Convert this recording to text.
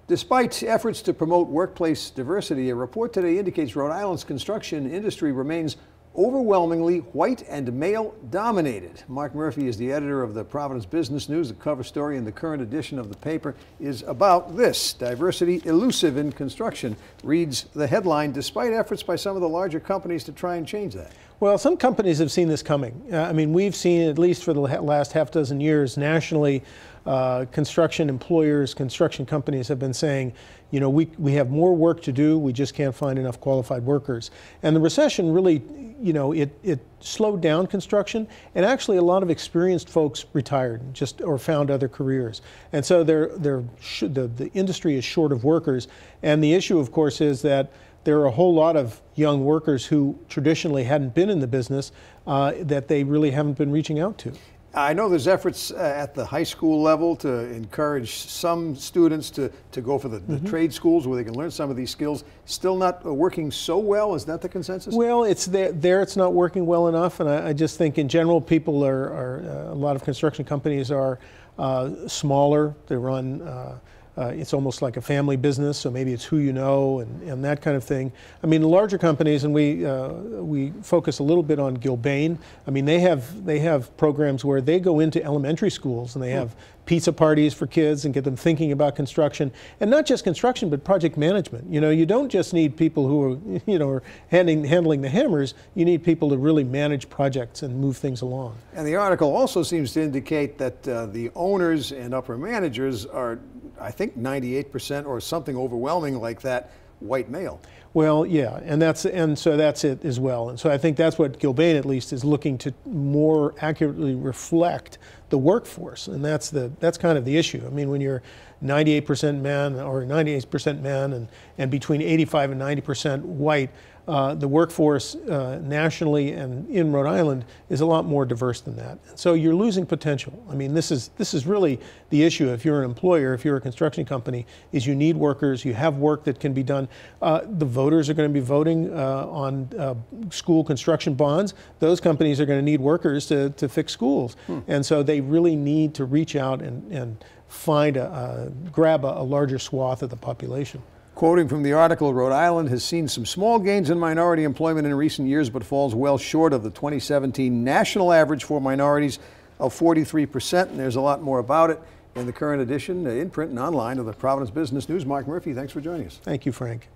Despite efforts to promote workplace diversity, a report today indicates Rhode Island's construction industry remains overwhelmingly white and male dominated. Mark Murphy is the editor of the Providence Business News. The cover story in the current edition of the paper is about this: diversity elusive in construction, reads the headline, despite efforts by some of the larger companies to try and change that. Well, some companies have seen this coming. I mean, we've seen, at least for the last half dozen years nationally, construction employers, construction companies have been saying, you know, we have more work to do, we just can't find enough qualified workers. And the recession really, you know, it slowed down construction, and actually a lot of experienced folks retired or found other careers. And so the industry is short of workers. And the issue, of course, is that there are a whole lot of young workers who traditionally hadn't been in the business that they really haven't been reaching out to. I know there's efforts at the high school level to encourage some students to go for the trade schools where they can learn some of these skills. Still not working so well? Is that the consensus? Well, it's there it's not working well enough, and I just think in general people are a lot of construction companies are smaller. They run it's almost like a family business, so maybe it's who you know and that kind of thing. I mean, the larger companies, and we focus a little bit on Gilbane. I mean, they have programs where they go into elementary schools and they have pizza parties for kids and get them thinking about construction, and not just construction, but project management. You know, you don't just need people who are, you know, are handling the hammers. You need people to really manage projects and move things along. And the article also seems to indicate that the owners and upper managers are, I think, 98% or something overwhelming like that, white male. Well, yeah, and so that's it as well. And so I think that's what Gilbane at least is looking to more accurately reflect the workforce, and that's kind of the issue. I mean, when you're 98% men or 98% men and between 85 and 90% white, the workforce nationally and in Rhode Island is a lot more diverse than that. So you're losing potential. I mean, this is really the issue if you're an employer, if you're a construction company, is you need workers, you have work that can be done. The voters are going to be voting on school construction bonds. Those companies are going to need workers to fix schools. And so they really need to reach out and find grab a larger swath of the population. Quoting from the article, Rhode Island has seen some small gains in minority employment in recent years, but falls well short of the 2017 national average for minorities of 43%. And there's a lot more about it in the current edition, in print and online, of the Providence Business News. Mark Murphy, thanks for joining us. Thank you, Frank.